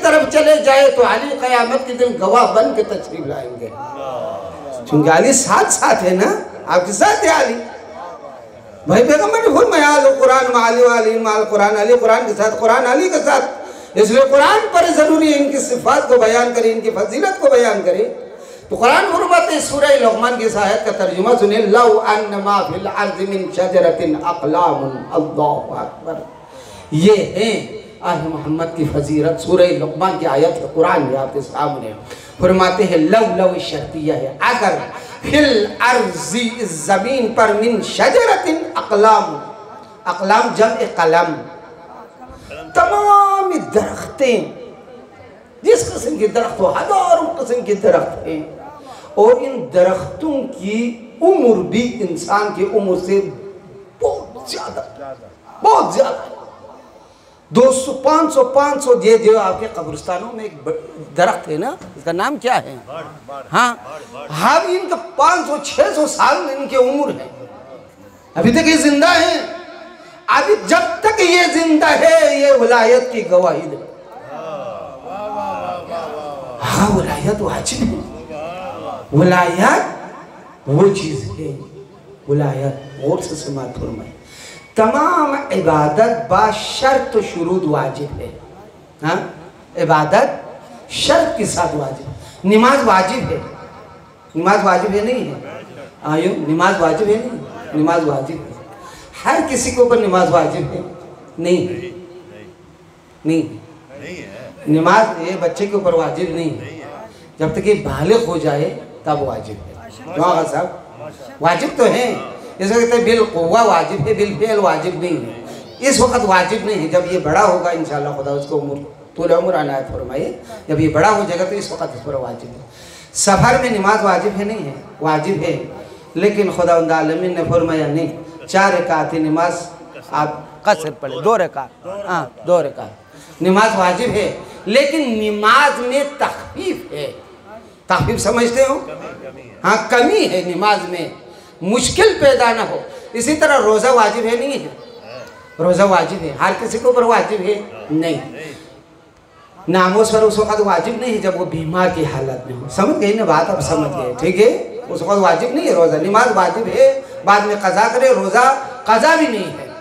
तरफ चले जाए तो अली क़यामत के दिन गवाह बन के तशरीफ लाएंगे, क्योंकि अली साथ साथ है ना, आपके साथ है अली। भाई पैगम्बर ने फरमाया कुरान माली वाली माल कुरान, अली कुरान के साथ, कुरान अली के साथ। इसलिए कुरान पर जरूरी है इनकी सिफात को बयान करे, इनकी फजीलत को बयान करे। तो कुरान फरमाते सूरह लुक़मान की इस आयत का तर्जुमा सुने, लौ अन्नमा फिल अर्ज़ि मिन शजरतिन अक़लामुन, अल्लाहु अकबर। ये है आह मोहम्मद की फजीलत, सूरह लुक़मान की आयत है, कुरान है आपके सामने। फरमाते हैं लौ, लौ शर्तिया है, अगर फिल अर्ज़ी, ज़मीन पर, मिन शजरतिन अक़लाम, अक़लाम जम्ए कलम, तमाम दरख्तें, जिस किस्म के दरख्त हो, हजारों किस्म के दरख्त हैं, और इन दरख्तों की उम्र भी इंसान की उम्र से बहुत ज्यादा, बहुत ज्यादा, 200, 500, 500। ये जो आपके कब्रिस्तानों में एक दरख्त है ना, इसका नाम क्या है? हाँ, इनका 500, 600 साल इनकी उम्र है, अभी तक ये जिंदा है। अभी जब तक ये जिंदा है, ये विलायत की गवाही दे। हाँ, विलायत वाजिब है, विलायत वो चीज है, विलायत और से समात फरमाए। तमाम इबादत बा शर्त शुरूद वाजिब है। हाँ, इबादत शर्त के साथ वाजिब। नमाज वाजिब है, नमाज वाजिब है नहीं है? आयो, नमाज वाजिब है नहीं? नमाज वाजिब है। हर किसी के ऊपर नमाज वाजिब है? नहीं है, नहीं है। नमाज ये बच्चे के ऊपर वाजिब नहीं है, जब तक ये बालिग हो जाए तब वाजिब है। क्यों साहब? वाजिब तो है, जैसे कहते हैं बिल क़ुव्वा वाजिब है, बिल फ़िअल वाजिब नहीं है। इस वक्त वाजिब नहीं है, जब ये बड़ा होगा इंशाअल्लाह खुदा उसको उम्र तूल उम्र अनायत फरमाए, जब ये बड़ा हो जाएगा तो इस वक्त इस पर वाजिब है। सफ़र में नमाज वाजिब है नहीं है? वाजिब है, लेकिन खुदा आलमीन ने फरमाया नहीं, 4 रकात नमाज आप कसर पढ़े, 2 रकात, हाँ 2 रकात नमाज वाजिब है, लेकिन नमाज में तख़फीफ है। तख़फीफ समझते हो? हाँ, कमी है नमाज में, मुश्किल पैदा ना हो। इसी तरह रोज़ा वाजिब है नहीं है? रोज़ा वाजिब है, हर किसी के ऊपर वाजिब है नहीं। नामोस पर उस वक्त वाजिब नहीं है जब वो बीमार की हालत में हो। समझ गई ना बात? अब समझ गए, ठीक है? उस वक्त वाजिब नहीं है रोज़ा। नमाज वाजिब है, बाद में कज़ा करे, रोज़ा कज़ा भी नहीं है।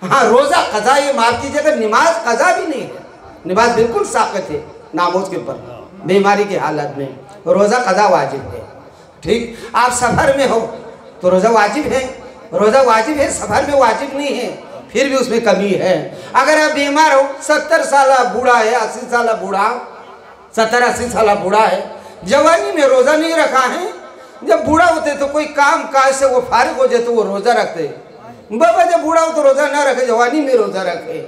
हाँ, रोज़ा कज़ा ये माफ़ कीजिएगा, नमाज कज़ा भी नहीं है। नमाज बिल्कुल साक़ित है नामोस के ऊपर, बीमारी की हालत में। रोज़ा कज़ा वाजिब है, ठीक? आप सफ़र में हो तो रोज़ा वाजिब है, रोज़ा वाजिब है, सफ़र में वाजिब नहीं है, फिर भी उसमें कमी है। अगर आप बीमार हो, 70 साल बूढ़ा है, 80 साल बूढ़ा, 70-80 साल बूढ़ा है, जवानी में रोज़ा नहीं रखा है, जब बूढ़ा होते तो कोई काम काज से वो फारिग हो जाए तो वो रोज़ा रखते। बाबा जब बूढ़ा हो तो रोज़ा ना रखे, जवानी में रोज़ा रखे।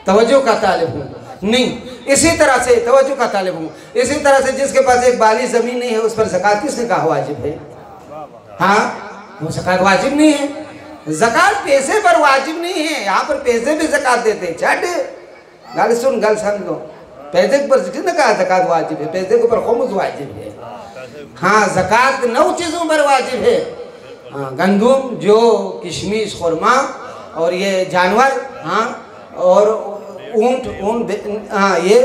तवज्जो का तालिब हूँ नहीं, इसी तरह से तवज्जो का तालिब हूँ। इसी तरह से जिसके पास एक बाली ज़मीन नहीं है, उस पर ज़कात किसने कहा वाजिब है? हाँ, वो ज़कात वाजिब नहीं है। ज़कात पैसे पर वाजिब नहीं है, यहाँ पर पैसे भी ज़कात देते हैं। छठ गल सुन, गल समझो, पैसे के ऊपर किसने कहा ज़कात वाजिब है? पैसे के ऊपर खुमुस वाजिब है। हाँ, ज़कात 9 चीज़ों पर वाजिब है। हाँ, गंदुम, जो, किशमिश, खुरमा और ये जानवर, हाँ, और ऊँट, हाँ ये,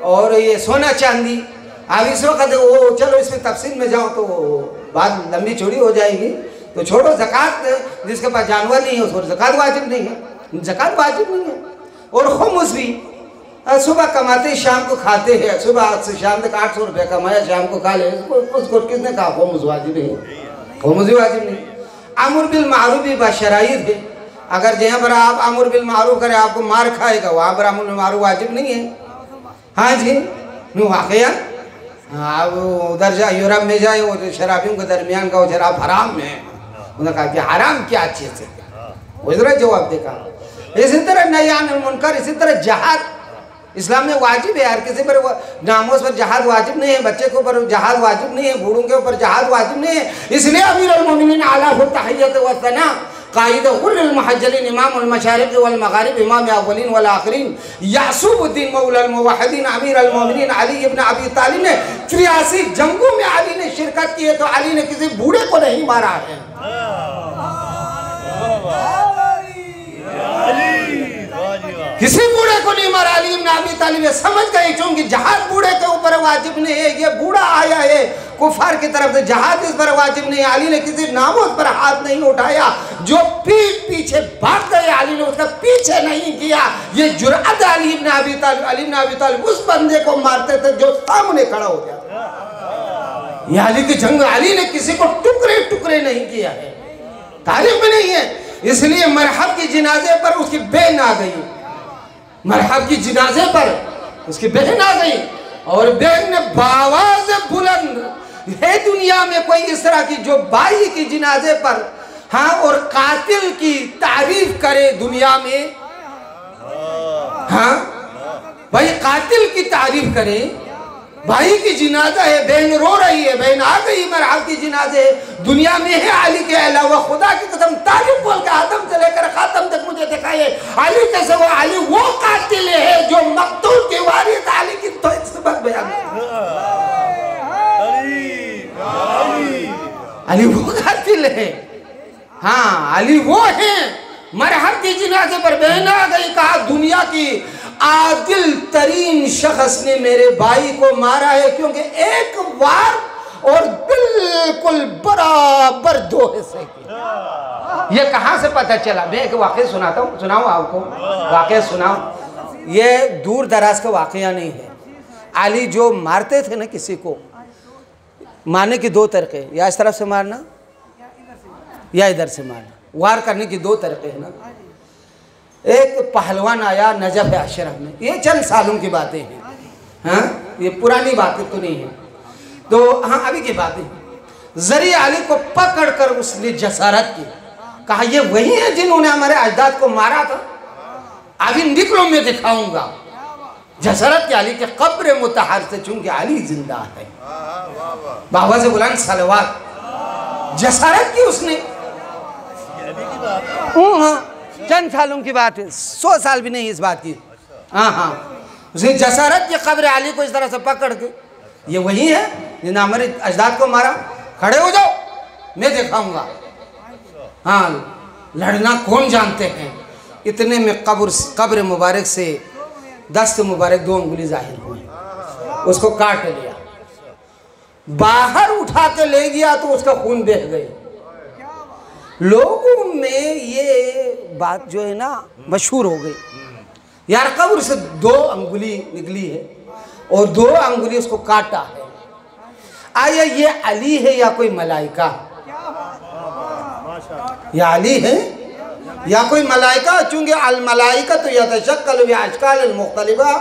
और ये सोना चांदी। अब इस वक्त वो, चलो इसमें तफसील में जाओ तो बात लंबी चौड़ी हो जाएगी, तो छोड़ो। ज़कात जिसके पास जानवर नहीं है उसको ज़कात वाजिब नहीं है, ज़कात वाजिब नहीं है। और खुमुस भी सुबह कमाते शाम को खाते हैं, सुबह से शाम तक 800 रुपये कमाया, शाम को खा ले, उसको किसने कहा खुमुस वाजिब नहीं है? खुमुस भी वाजिब नहीं। अम्र बिल मारूफ भी बशराइत है, अगर जहाँ पर आप अम्र बिल मारूफ करें आपको मार खाएगा, वहाँ पर अम्र बिल मारूफ वाजिब नहीं है। हाँ जी, नो वाक़या आप उधर जा, यूरोप में जाए, वो शराबियों के दरमियान का वो शराब हराम है, उन्होंने कहा कि हराम क्या चीज़ है, वो इधर जवाब देखा। इसी तरह नयान मुनकर, इसी तरह जहाद इस्लाम में वाजिब है। हर किसी पर नामोस पर जहाद वाजिब नहीं है, बच्चे के ऊपर जहाद वाजिब नहीं है, बूढ़ों के ऊपर जहाद वाजिब नहीं है। इसलिए अमीरुल मोमिनीन आला तहियत व सना कायद कुल्ल मुहज्जलिन इमामुल मशारिक़ वल मग़ारिब इमाम अव्वलिन वल आखिरीन यासूबुद्दीन मौलाल मुवहिदीन अमीरुल मोमिनीन अली इब्न अबी तालिब ने 83 जंगों में अली ने शिरकत की है, तो अली ने किसी बूढ़े को नहीं मारा है। किसी बूढ़े को नहीं मारा। अली इब्न अबी तालिब ये समझ गए क्योंकि जहाद बूढ़े के ऊपर वाजिब नहीं है, ये बूढ़ा आया है कुफार की तरफ से, जहाद इस पर वाजिब नहीं है। अली ने किसी नामुस पर हाथ नहीं उठाया, जो पीठ पीछे भाग गए अली ने उसका पीछे नहीं किया। ये जुर्अत अली इब्न अबी तालिब, अली इब्न अबी तालिब उस बंदे को मारते थे जो सामने खड़ा हो गया। ये अली की जंग, अली ने किसी को टुकड़े टुकड़े नहीं किया है, तारीफ में नहीं है। इसलिए मरहब की जिनाजे पर उसकी बहन आ गई, मरहब की जिनाजे पर उसकी बहन आ गई और बहन ने बावाज बुलंद, है दुनिया में कोई इस तरह की जो भाई की जिनाजे पर हाँ और कातिल की तारीफ करे दुनिया में, हाँ भाई कातिल की तारीफ करे। भाई की जिनाजा है, बहन रो रही है, बहन आ गई मरहब की जिनाजे दुनिया में है अली के अलावा, खुदा की कसम तारीफ बोल के आदम से लेकर खातम तक मुझे दिखाइए अली कैसे वो अली वो कातिल है जो मकतूल की वारिस अली की तो सबक बयान, अली वो कातिल है, हाँ अली वो है। मरहब की जिनाजे पर बहन आ गई, कहा दुनिया की आदिल तरीन शख्स ने मेरे भाई को मारा है, क्योंकि एक वार और बिल्कुल बराबर दो हिस्से की। ये कहाँ से पता चला? मैं एक वाक़या सुनाता हूँ, सुनाऊँ आपको वाक़या सुनाऊँ। ये दूर दराज का वाक़या नहीं है। अली जो मारते थे ना किसी को, मारने की दो तरीके, या इस तरफ से मारना या इधर से मारना, वार करने की दो तरीके है ना। एक पहलवान आया नजफ अशरफ में, ये चंद सालों की बातें हैं, हाँ ये पुरानी बातें तो नहीं है, तो हाँ अभी की बातें हैं। जरी अली को पकड़कर उसने जसारत की, कहा ये वही है जिन्होंने हमारे अजदाद को मारा था, अभी निकलो मैं दिखाऊंगा। जसारत के अली के कब्र मुतहर से, चूंकि अली जिंदा है, बाबा से बुलंद सलवात, जसारत की उसने। चंद सालों की बात है, 100 साल भी नहीं इस बात की। हाँ हाँ उसने जसारत की कब्र अली को इस तरह से पकड़ के, ये वही है जिन्होंने हमारे अजदाद को मारा, खड़े हो जाओ मैं दिखाऊंगा। हाँ लड़ना कौन जानते हैं। इतने में कब्र मुबारक से दस्त मुबारक 2 उंगली जाहिर हुई, उसको काट लिया, बाहर उठा के ले गया तो उसका खून बह गई। लोगों में ये बात जो है ना मशहूर हो गई, यार कब्र से 2 अंगुली निकली है और 2 अंगुली उसको काटा है, आया ये अली है या कोई मलाइका? या अली है या कोई मलाइका? चूंकि अल मलाइका तो यतशक्कल व अशकाल मुख्तलिफा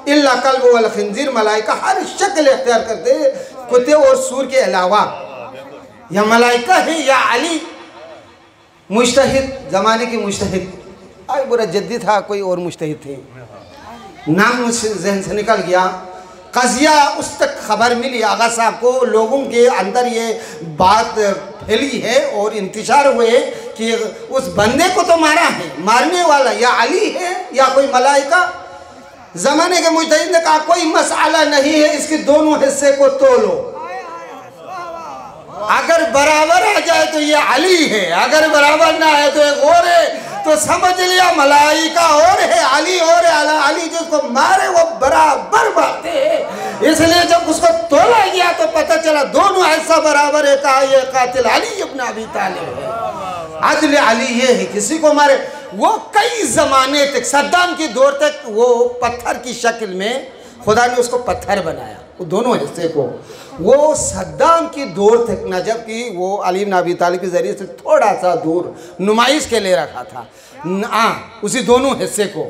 इल्ला कल्ब वल खिंजीर, मलाइका हर शक्ल इख्तियार करते कुत्ते और सूर के अलावा। या मलाइका है या अली? मुज्तहिद, ज़माने के मुज्तहिद, आज बुरा जद्दी था कोई और मुज्तहिद थे, नाम मुझसे जहन से निकल गया। कज़िया उस तक खबर मिली आगा साहब को, लोगों के अंदर ये बात फैली है और इंतशार हुए कि उस बंदे को तो मारा है, मारने वाला या अली है या कोई मलाइका। ज़माने के मुज्तहिद ने कहा कोई मसला नहीं है, इसके दोनों हिस्से को तोलो, अगर बराबर आ जाए तो ये अली है, अगर बराबर ना आए तो एक और है, तो समझ लिया मलाइका और है अली और है। अली जिसको मारे वो बराबर बातें है। इसलिए जब उसको तोला गया तो पता चला दोनों ऐसा बराबर है, कहा ये कातिल अली इब्न अबी तालिब है, अदल अली ये है, किसी को मारे। वो कई ज़माने तक, सद्दाम के दौर तक वो पत्थर की शक्ल में खुदा ने उसको पत्थर बनाया, वो दोनों हिस्से को। वो सद्दाम की दौर तक न, जबकि वो अली इब्न अबी तालिब के ज़रिए से थोड़ा सा दूर नुमाइश के लिए रखा था उसी दोनों हिस्से को।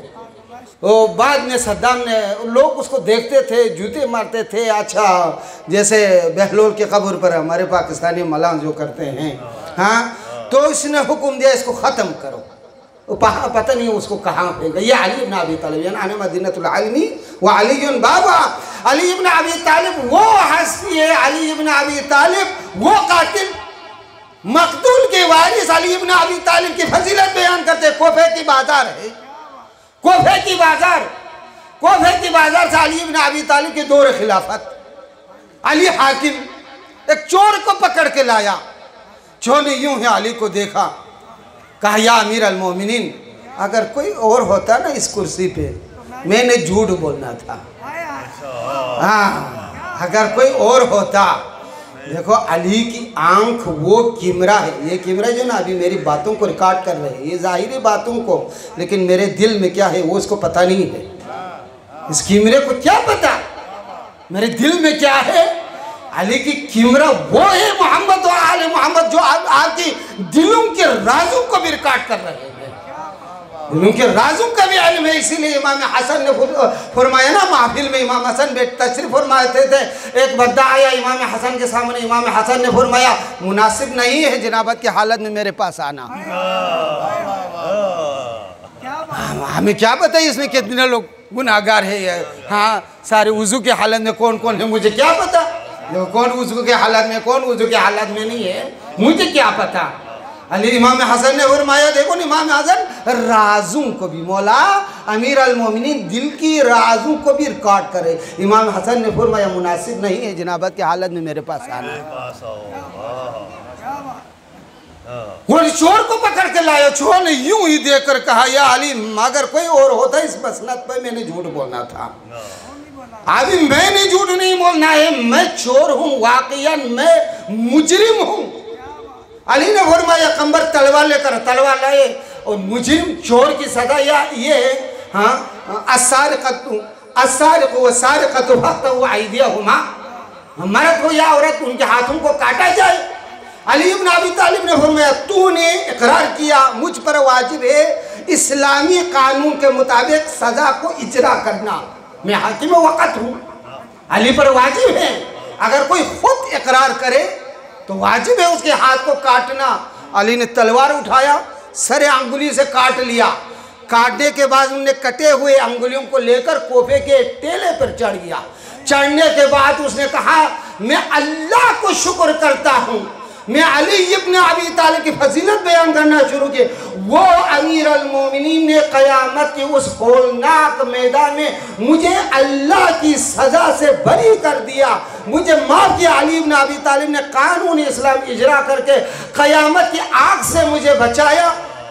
वो बाद में सद्दाम ने, लोग उसको देखते थे, जूते मारते थे, अच्छा जैसे बहलोल के कब्र पर हमारे पाकिस्तानी मलाम जो करते हैं, हाँ तो इसने हुक्म दिया इसको ख़त्म करो। पता नहीं उसको कहाँ फेंका। ये अली इब्न अबी तालिब आने मदीनतुल इल्मी व अली बाबा, अली इब्न अबी तालिब वो हस्ती है, अली इब्न अबी तालिब वो कातिल, मकतूल के वारिस अली इब्न अबी तालिब की फजीलत बयान करते। कोफे की बाजार है, कोफे की बाजार, कोफे की बाजार से अली इब्न अबी तालिब के दौर खिलाफत, अली हाकिम एक चोर को पकड़ के लाया, चोर ने यूं है अली को देखा, कहा या अमीर अल मोमिनीन, अगर कोई और होता ना इस कुर्सी पे, मैंने झूठ बोलना था। हाँ, अगर कोई और होता। देखो अली की आंख वो कैमरा है, ये कैमरा जो ना अभी मेरी बातों को रिकॉर्ड कर रहे हैं, ये जाहिरी बातों को, लेकिन मेरे दिल में क्या है वो उसको पता नहीं है। इस कैमरे को क्या पता मेरे दिल में क्या है। अली की कैमरा वो है मोहम्मद और आले मोहम्मद, जो आपकी दिलों के राजों को भी रिकॉर्ड कर रहे हैं, दिलों के राजों का भी इल्म है। इसीलिए इमाम हसन ने फरमाया ना, महफिल में इमाम हसन तशरीफ फरमाते थे, एक बंदा आया इमाम हसन के सामने, इमाम हसन ने फरमाया मुनासिब नहीं है जनाबत की हालत में मेरे पास आना। हमें क्या पता है इसमें कितने लोग गुनाहगार है। हाँ, सारे वुजू की हालत में कौन कौन है मुझे क्या पता, कौन वुजू के हालत में कौन वुजू के हालत में नहीं है मुझे क्या पता। अली इमाम हसन ने फरमाया, देखो इमाम हसन राजों को भी, मौला अमीर अल मोमिनीन दिल की राजों को भी रिकॉर्ड करे। इमाम हसन ने फरमाया मुनासिब नहीं है जनाबत की हालत में मेरे पास आना। वो चोर को पकड़ के लाया, चोर ने यूं ही देखकर कहा, या अली अगर कोई और होता इस मसनद पर मैंने झूठ बोलना था। अभी मैंने झूठ नहीं बोलना है, मैं चोर हूँ, वाकईन मैं मुजरिम हूँ। अली ने फरमाया कंबर तलवार लेकर, तलवार लाए, और मुजरिम चोर की सजा या ये है, हाँ, मर्द हो या औरत उनके हाथों को काटा जाए। अली इब्न अबी तालिब ने फरमाया तूने इकरार किया, मुझ पर वाजिब है इस्लामी कानून के मुताबिक सजा को इजरा करना, मैं हाकिम वक़्त हूँ, अली पर वाजिब है। अगर कोई खुद इकरार करे तो वाजिब है उसके हाथ को काटना। अली ने तलवार उठाया, सरे अंगुली से काट लिया। काटने के बाद उन्होंने कटे हुए अंगुलियों को लेकर कोफे के टेले पर चढ़ गया। चढ़ने के बाद उसने कहा, मैं अल्लाह को शुक्र करता हूँ, मैं अली इब्न अबी तालिब की फजीलत बयान करना शुरू की। वो अमीर अल मोमिनीन ने क़यामत के उस होलनाक मैदान में मुझे अल्लाह की सज़ा से बरी कर दिया, मुझे माफ़ किया। अली इब्न अबी तालिब ने कानून इस्लाम इजरा करके क़यामत की आग से मुझे बचाया।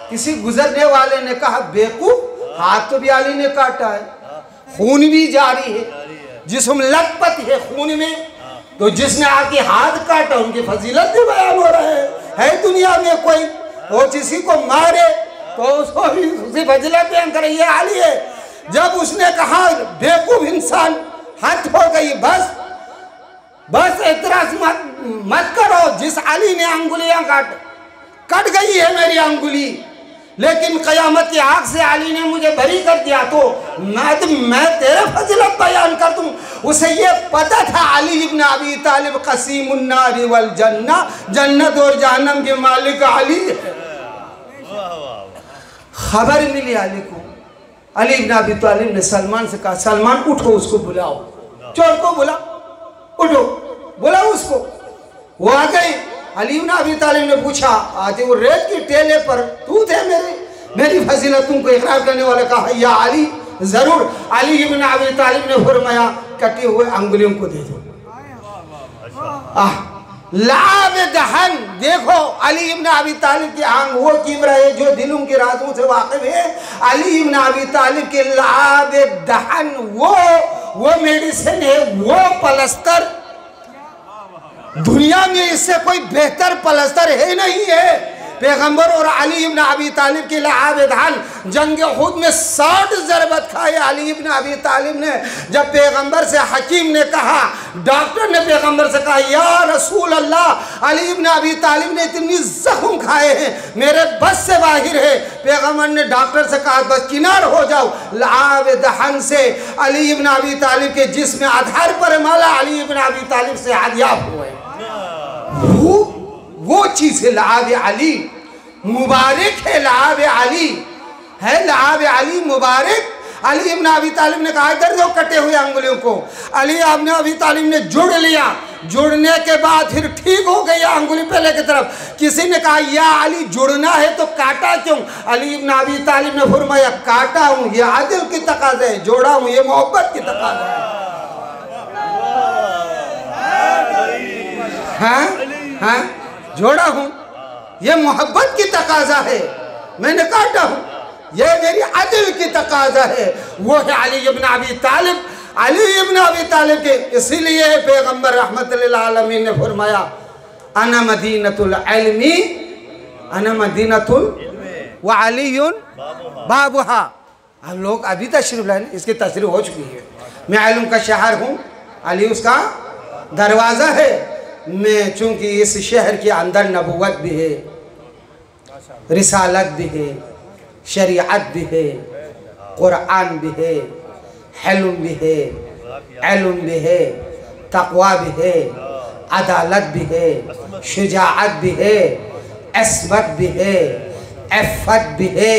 किसी गुजरने वाले ने कहा, बेवकूफ़, हाथ तो भी अली ने काटा है, खून भी जारी है, जिस्म लथपथ है खून में, तो जिसने आके हाथ काटा उनकी फजीलत भी बयान हो रहा है दुनिया में कोई वो किसी को मारे तो उसको भी उसकी फजीलत बयान करे, ये अली है। जब उसने कहा बेवकूफ इंसान, हद हो गई, बस एतराज मत करो, जिस अली ने अंगुलियां कट गई है मेरी अंगुली, लेकिन क़यामत की आग से अली ने मुझे बरी कर दिया, तो मैं तेरे फजीलत बयान कर दूं। उसे ये पता था अली इब्न अबी तालिब क़सीमुन नार वल जन्ना, जन्नत और जहन्नम के मालिक अली है। खबर मिली अली को। अली इब्न अबी तालिब ने सलमान से कहा, सलमान उठो, उसको बुलाओ, चोर को बुला, उठो, बुलाओ उसको। वो आ गए। अली इब्न अबी तालिब ने पूछा, आते वो रेत की टेले पर तू थे मेरी फजीलतों को इकरार करने वाला? कहा, या अली जरूर। अली इब्न अबी तालिब ने फरमाया, कटे हुए अंगुलियों को दे दो। लाब दहन, देखो अली इब्न अबी तालिब की आंख वो कीमरा है जो दिलों के राजों से वाकिफ है। अली इब्न अबी तालिब के लाब दहन वो मेडिसिन है, वो पलस्तर, दुनिया में इससे कोई बेहतर पलस्तर है नहीं है। पैगंबर और अली इब्न अबी तालिब के लाब दहन, जंग उहद में 60 ज़रबत खाए अली इब्न अबी तालिब ने। जब पैगंबर से हकीम ने कहा, डॉक्टर ने पैगंबर से कहा, या रसूल अल्लाह, अली इब्न अबी तालिब ने इतनी जख्म खाए हैं, मेरे बस से बाहर है। पैगंबर ने डॉक्टर से कहा, बस किनार हो जाओ। लाब दहन से अली इब्न अबी तालिब के जिस्म आधार पर माला अली इब्न अबी तालिब से याद हुए। वो चीज़ है लाब अली, मुबारक है लाब अली, है लाब अली मुबारक। अली इब्न अबी तालिब ने कहा, इधर दो कटे हुए अंगुलियों को। अली इब्न अबी तालिब ने जुड़ लिया, जुड़ने के बाद फिर ठीक हो गई अंगुली पहले की तरफ। किसी ने कहा, या अली जुड़ना है तो काटा क्यों? अली इब्न अबी तालिब ने फरमाया, काटा हूँ ये आदिल की तकाज़ा है, जोड़ा हूँ ये मोहब्बत की तकाज़ा है, जोड़ा हूँ ये मोहब्बत की तकाज़ा है, मैंने काटा हूँ। ये मेरी अदल की तकाजा है, वो है अली इब्न अबी तालिब। अली इब्न अबी तालिब के इसीलिए पैगंबर रहमतुल लिल आलमीन ने फरमाया अना मदीनतुल इल्मी, अना मदीनतुल व अलीयुन बाबुहा। हम लोग अभी तशरीफ लाए, इसकी तशरीफ हो चुकी है। मैं इल्म का शहर हूँ, अली उसका दरवाज़ा है। मैं चूँकि इस शहर के अंदर नबूवत भी है, रिसालत भी है, शरीयत भी है, कुरान भी है, हिल्म भी है, इल्म भी है, तक़वा भी है, अदालत भी है, शुजाअत भी है, अस्मत भी है, इफ़्फ़त भी है।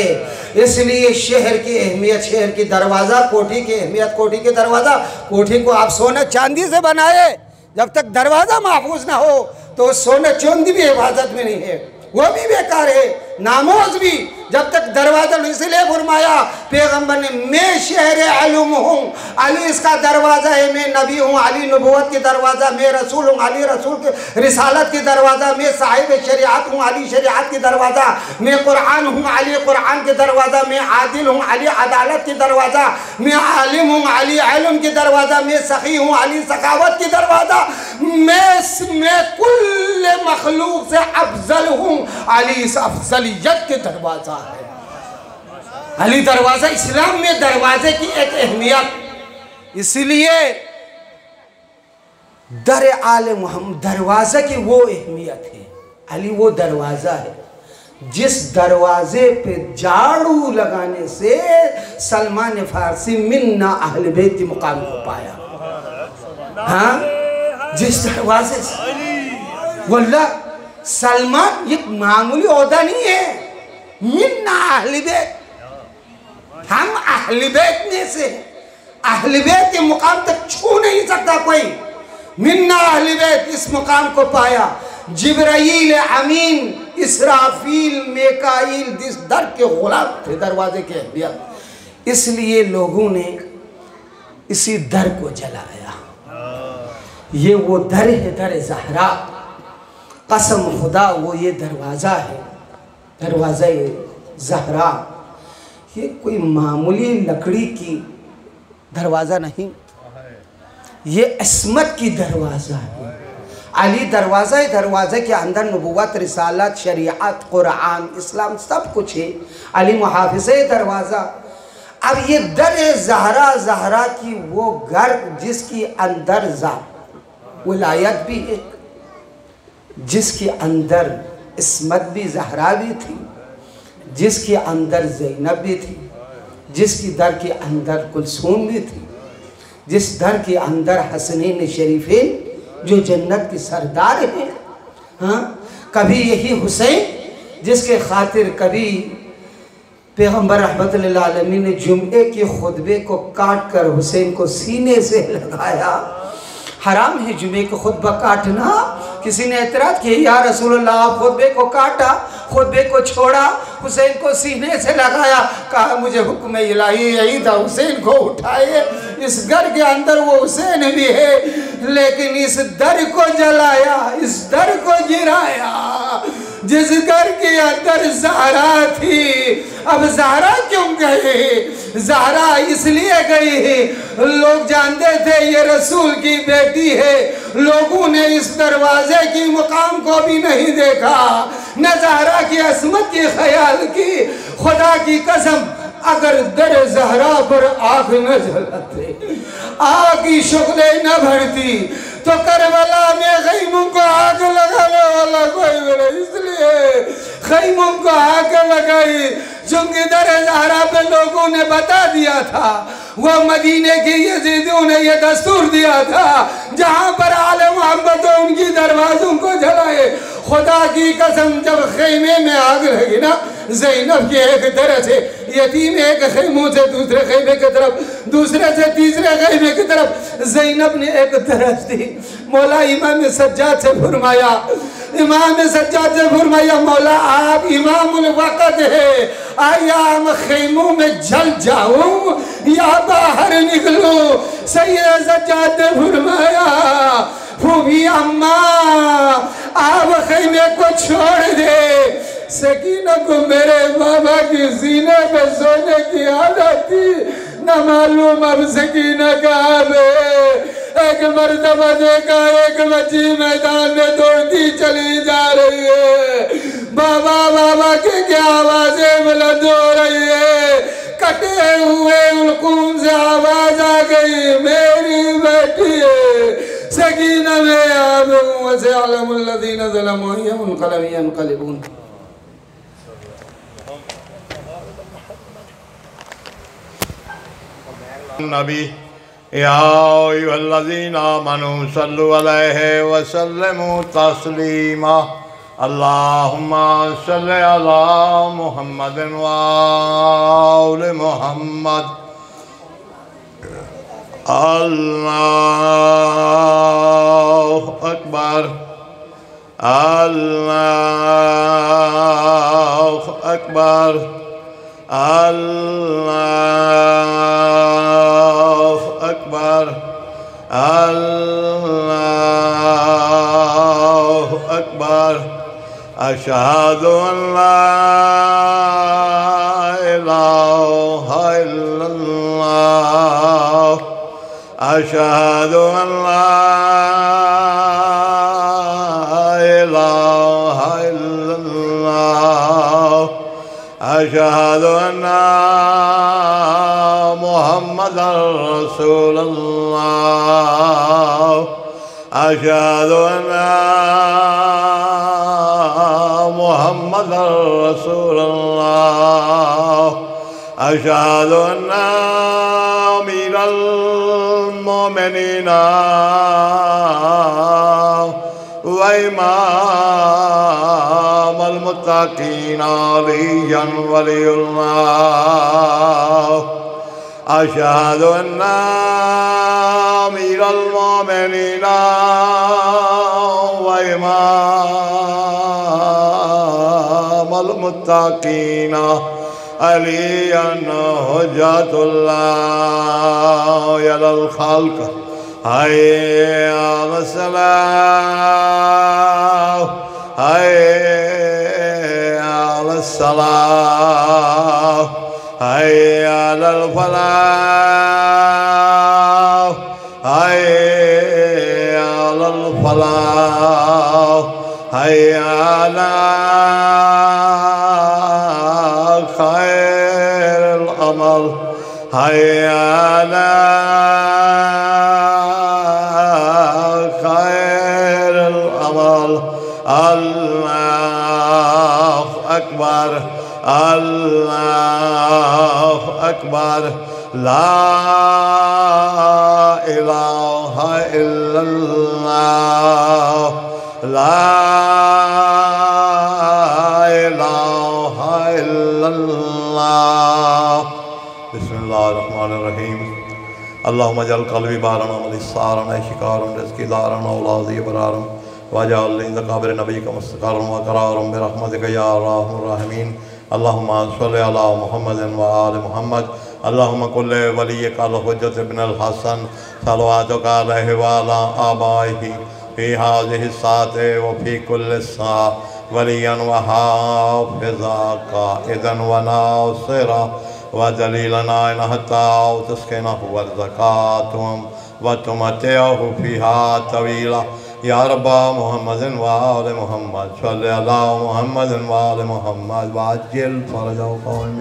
इसलिए शहर की अहमियत, शहर की दरवाज़ा, कोठी की अहमियत, कोठी के दरवाज़ा। कोठी को आप सोने चांदी से बनाए, जब तक दरवाज़ा महफूज ना हो तो सोने चांदी भी हिफाजत में नहीं है, वो भी बेकार है। नामोज भी जब तक दरवाज़ा, इसलिए फरमाया पैगंबर ने मैं शहर इल्म हूँ, अली इसका दरवाज़ा है। मैं नबी हूँ, अली नबूवत के दरवाज़ा। मैं रसूल हूँ, अली रसूल के रिसालत के दरवाज़ा। मैं साहिब शरीयत हूँ, अली शरीयत के दरवाज़ा। मैं कुरान हूँ, अली कुरान के दरवाज़ा। मैं आदिल हूँ, अली अदालत के दरवाज़ा। मैं आलिम हूँ, अली इल्म के दरवाज़ा। मैं सखी हूँ, अली सखावत के दरवाज़ा। मैं कुल मखलूक से अफजल हूँ, अली इस अफजलियत के दरवाज़ा है। अली दरवाज़ा, इस्लाम में दरवाजे की एक अहमियत। इसलिए दर आले मोहम्मद, दरवाज़े की वो अहमियत है। अली वो दरवाज़ा है जिस दरवाजे पे झाड़ू लगाने से सलमान फारसी मिन्ना अहले बैत के मुकाम को पाया। हाँ, जिस दरवाजे से वल्लाह सलमान ये मामूली ओहदा नहीं है। मिन्ना अहले बैत, हम अहले बैत में से, अहले बैत के मुकाम तक छू नहीं सकता कोई। मिन्ना अहले बैत, इस मुकाम को पाया। जिब्राईल, अमीन, इसराफील, मेकाईल जिस दर के गुलाम थे, दरवाजे के अहमियत। इसलिए लोगों ने इसी दर को जलाया। ये वो दर है, दर ज़हरा। कसम खुदा वो ये दरवाज़ा है, दरवाज़ा ज़हरा। ये कोई मामूली लकड़ी की दरवाज़ा नहीं, ये अस्मत की दरवाज़ा है। अली दरवाज़ा है, दरवाज़े के अंदर नबूवत, रिसालत, शरीयत, कुरान, इस्लाम सब कुछ है। अली मुहाफ़िज़ दरवाज़ा। अब ये दर ज़हरा, ज़हरा की वो घर जिसकी अंदर विलायत भी है, जिसके अंदर इस्मत भी, ज़हरा भी थी, जिसके अंदर ज़ैनब भी थी, जिसकी दर के अंदर कुलसूम भी थी, जिस दर के अंदर हसनैन शरीफैन जो जन्नत के सरदार हैं। हाँ, कभी यही हुसैन जिसके खातिर कभी पैगंबर रहमतुल लिल आलमीन ने जुम्मे के खुतबे को काट कर हुसैन को सीने से लगाया। हराम है जुम्मे को खुतबा काटना। किसी ने एतराज़ किया, या रसूलुल्लाह आप खुतबे को काटा, खुतबे को छोड़ा, हुसैन को सीने से लगाया। कहा मुझे हुक्म इलाही यही था, हुसैन को उठाए। इस घर के अंदर वो हुसैन भी है, लेकिन इस दर को जलाया, इस दर को गिराया जिस घर के अंदर ज़हरा थी। अब ज़हरा क्यों गई? ज़हरा इसलिए गई है, लोग जानते थे ये रसूल की बेटी है। लोगों ने इस दरवाजे की मुकाम को भी नहीं देखा, न ज़हरा की असमत की ख्याल की। खुदा की कसम, अगर दर ज़हरा पर आग न जलाते, आग की शुक्लें न भरती, तो करबला में खैमों को आग लगाने वाला कोई नहीं। इसलिए खैमों को आग लगाई, चूंकि दर ज़हरा पे लोगों ने बता दिया था, वह मदीने के यजीदियों ने यह दस्तूर दिया था, जहाँ पर आले मोहम्मद उनकी दरवाज़ों को जलाए। खुदा की कसम, जब खैमे में आग लगी ना, ज़ैनब के एक तरह से यतीम एक खैमों से दूसरे खैमे की तरफ, दूसरे से तीसरे खैमे की तरफ ज़ैनब ने एक तरफ दी। मौला इमाम सज्जाद से फरमाया, इमाम सज्जाद से फरमाया, मौला आप इमामुल वक़्त है, आया हम खैमों में जल जाऊं या बाहर निकलूं? सैयद सज्जाद ने फरमाया, फूफी अम्मा आप खैमे को छोड़ दे, सकीना को मेरे बाबा की सीने पे सोने की आदत थी, न मालूम अब सकीना कहाँ पे। एक मर्तबा देखा एक बच्ची मैदान में दौड़ती चली जा रही है, बाबा बाबा की क्या आवाजें बुलंद हो रही है, कटे हुए उल्कूम से आवाज आ गई, मेरी बेटी है सकीना में आबू से आलमुल्लज़ीना ज़लमू यनक़लिबून। नबी या अय्युहल्लज़ीना आमनू सल्लु अलैहि व सल्लिमू तस्लीमा। अल्लाहुम्मा सल्लि अला मुहम्मदिन व आलि मुहम्मद। अल्लाहु अकबर, अल्लाहु अकबर, अल्लाहु अकबर, अल्लाहु अकबर। अशहदु अन ला इलाहा इल्लल्लाह, अशहदु अन ला इलाहा इल्लल्लाह, अशहदु अन्ना मुहम्मदर रसूलुल्लाह, अशहदु अन्ना मुहम्मदर रसूलुल्लाह, अशहदु अन्ना अमीरल मोमिनीना व इमामल मुत्तकीन अलिय्यन वलियुल्लाह, अशहदु अन्ना अमीरल मोमिनीना व इमामल मुत्तकीन अलिय्यन हुज्जतुल्लाह अलल खल्क़। हय्या अलस्सलाह, हय्या अलस्सलाह, हय्या अलल फलाह, हय्या अलल फलाह, हय्या अला खैरिल अमल, हय्या अला अल्लाहु अकबर, अल्लाहु अकबर। ला इलाहा इल्लल्लाह, ला इलाहा इल्लल्लाह। बिस्मिल्लाहिर्रहमानिर्रहीम। अल्लाहुम्मा जअल क़ल्बी बारन लिस्सारन शिकारन रिज़्क़ी दारन औलादी बरारन वाजअल इंद क़ब्र नबीक मुस्तक़रन व क़रारन बिरहमतिक या अर्हमर राहिमीन। अल्लाहुम्मा सल्लि अला मुहम्मदिन व आलि मुहम्मद। अल्लाहुम्मा कुल्लि वलिय्यिक अल हुज्जत इब्नुल हसन सलवातुक अलैहि व अला आबाइहि फ़ी हाज़िहि साअति व फ़ी कुल्लि साअ वलिय्यन व हाफ़िज़ा क़ाइदन व नासिरा व दलीलन हत्ता तुस्किनहु वरज़क़ातुहुम व तुमत्तिअहु फ़ीहा तवीला। या रब्बा मुहम्मदिन व आलि मुहम्मद सल्लि अला मुहम्मदिन व आलि मुहम्मद व अज्जिल फ़रजहु क़ौम।